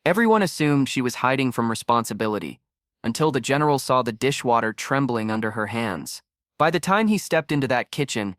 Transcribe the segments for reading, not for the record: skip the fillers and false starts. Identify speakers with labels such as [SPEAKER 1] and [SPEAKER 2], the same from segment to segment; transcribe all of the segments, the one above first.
[SPEAKER 1] Everyone assumed she was hiding from responsibility, until the general saw the dishwater trembling under her hands. By the time he stepped into that kitchen,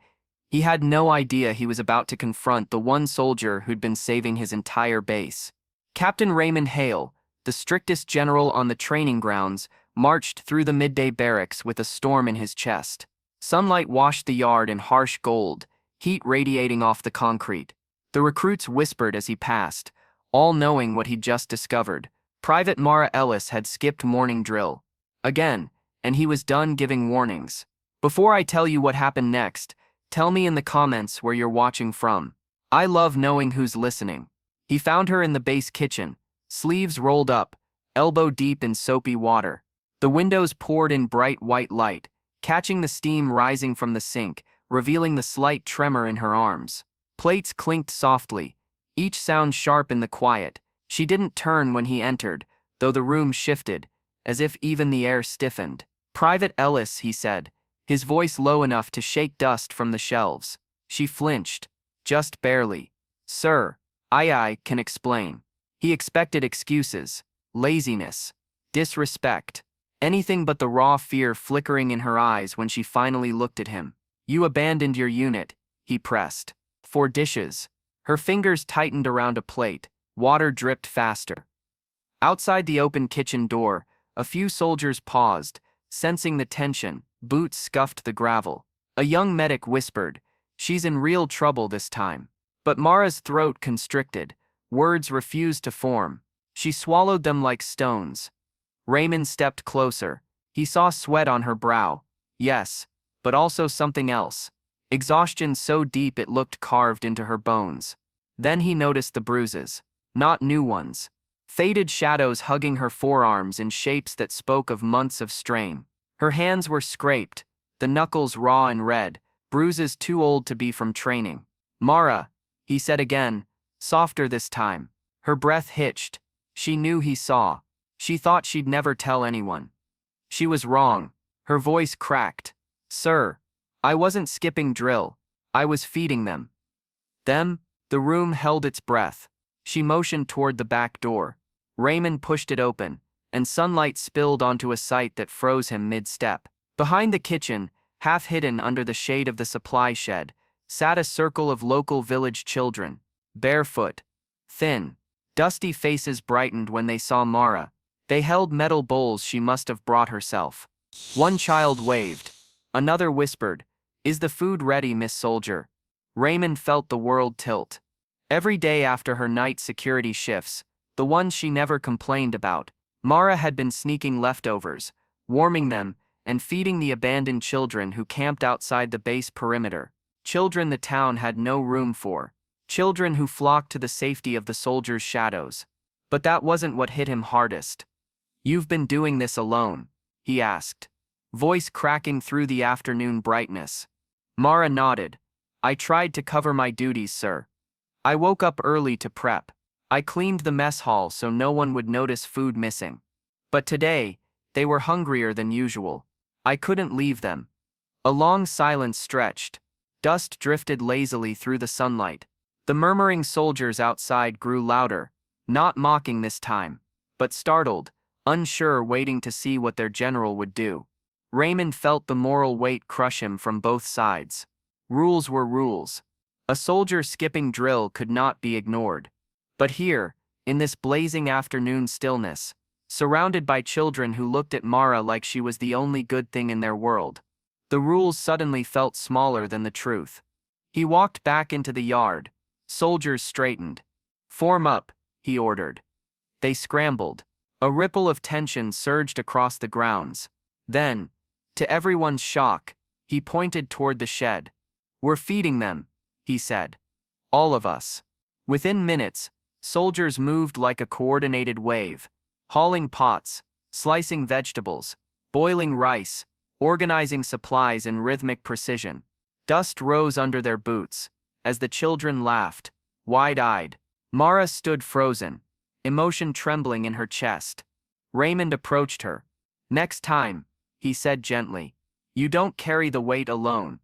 [SPEAKER 1] he had no idea he was about to confront the one soldier who'd been saving his entire base. Captain Raymond Hale, the strictest general on the training grounds, marched through the midday barracks with a storm in his chest. Sunlight washed the yard in harsh gold, heat radiating off the concrete. The recruits whispered as he passed, all knowing what he'd just discovered. Private Mara Ellis had skipped morning drill. Again, and he was done giving warnings. Before I tell you what happened next, tell me in the comments where you're watching from. I love knowing who's listening. He found her in the base kitchen, sleeves rolled up, elbow deep in soapy water. The windows poured in bright white light, catching the steam rising from the sink, revealing the slight tremor in her arms. Plates clinked softly, each sound sharp in the quiet. She didn't turn when he entered, though the room shifted, as if even the air stiffened. "Private Ellis," he said, his voice low enough to shake dust from the shelves. She flinched, just barely. "Sir, I can explain." He expected excuses, laziness, disrespect, anything but the raw fear flickering in her eyes when she finally looked at him. "You abandoned your unit," he pressed. "For dishes." Her fingers tightened around a plate, water dripped faster. Outside the open kitchen door, a few soldiers paused, sensing the tension. Boots scuffed the gravel. A young medic whispered, "She's in real trouble this time." But Mara's throat constricted. Words refused to form. She swallowed them like stones. Raymond stepped closer. He saw sweat on her brow. Yes, but also something else. Exhaustion so deep it looked carved into her bones. Then he noticed the bruises. Not new ones. Faded shadows hugging her forearms in shapes that spoke of months of strain. Her hands were scraped, the knuckles raw and red, bruises too old to be from training. "Mara," he said again, softer this time. Her breath hitched. She knew he saw. She thought she'd never tell anyone. She was wrong. Her voice cracked. "Sir, I wasn't skipping drill. I was feeding them." Them? The room held its breath. She motioned toward the back door. Raymond pushed it open, and sunlight spilled onto a sight that froze him mid-step. Behind the kitchen, half hidden under the shade of the supply shed, sat a circle of local village children, barefoot, thin. Dusty faces brightened when they saw Mara. They held metal bowls she must have brought herself. One child waved. Another whispered, "Is the food ready, Miss Soldier?" Raymond felt the world tilt. Every day after her night security shifts, the ones she never complained about, Mara had been sneaking leftovers, warming them, and feeding the abandoned children who camped outside the base perimeter. Children the town had no room for. Children who flocked to the safety of the soldiers' shadows. But that wasn't what hit him hardest. "You've been doing this alone?" he asked, voice cracking through the afternoon brightness. Mara nodded. "I tried to cover my duties, sir. I woke up early to prep. I cleaned the mess hall so no one would notice food missing. But today, they were hungrier than usual. I couldn't leave them." A long silence stretched. Dust drifted lazily through the sunlight. The murmuring soldiers outside grew louder, not mocking this time, but startled, unsure, waiting to see what their general would do. Raymond felt the moral weight crush him from both sides. Rules were rules. A soldier skipping drill could not be ignored. But here, in this blazing afternoon stillness, surrounded by children who looked at Mara like she was the only good thing in their world, the rules suddenly felt smaller than the truth. He walked back into the yard. Soldiers straightened. "Form up," he ordered. They scrambled. A ripple of tension surged across the grounds. Then, to everyone's shock, he pointed toward the shed. "We're feeding them," he said. "All of us." Within minutes, soldiers moved like a coordinated wave, hauling pots, slicing vegetables, boiling rice, organizing supplies in rhythmic precision. Dust rose under their boots, as the children laughed, wide-eyed. Mara stood frozen, emotion trembling in her chest. Raymond approached her. "Next time," he said gently, "you don't carry the weight alone."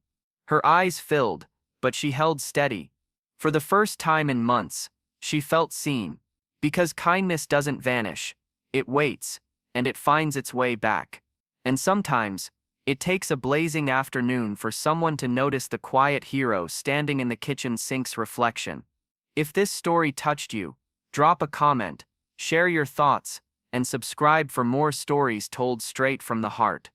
[SPEAKER 1] Her eyes filled, but she held steady. For the first time in months, she felt seen. Because kindness doesn't vanish, it waits, and it finds its way back. And sometimes, it takes a blazing afternoon for someone to notice the quiet hero standing in the kitchen sink's reflection. If this story touched you, drop a comment, share your thoughts, and subscribe for more stories told straight from the heart.